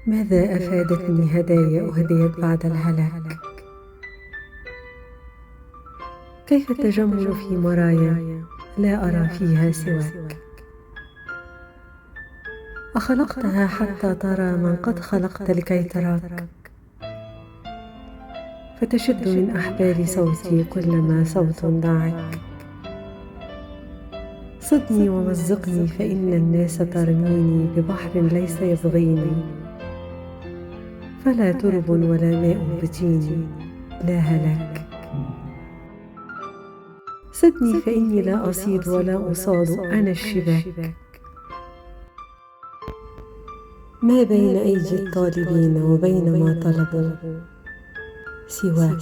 ماذا أفادتني هدايا أهديت بعد الهلاك؟ كيف التجمل في مرايا لا أرى فيها سواك؟ أخلقتها حتى ترى من قد خلقت لكي تراك، فتشد من أحبال صوتي كلما صوت دعاك. صدني ومزقني فإن الناس ترميني ببحر ليس يبغيني، فلا ترب ولا ماء بطيني، لا هلاك. صدني فإني لا أصيد ولا أصاد، أنا الشباك. ما بين أيدي الطالبين وبين ما طلبوا سواك.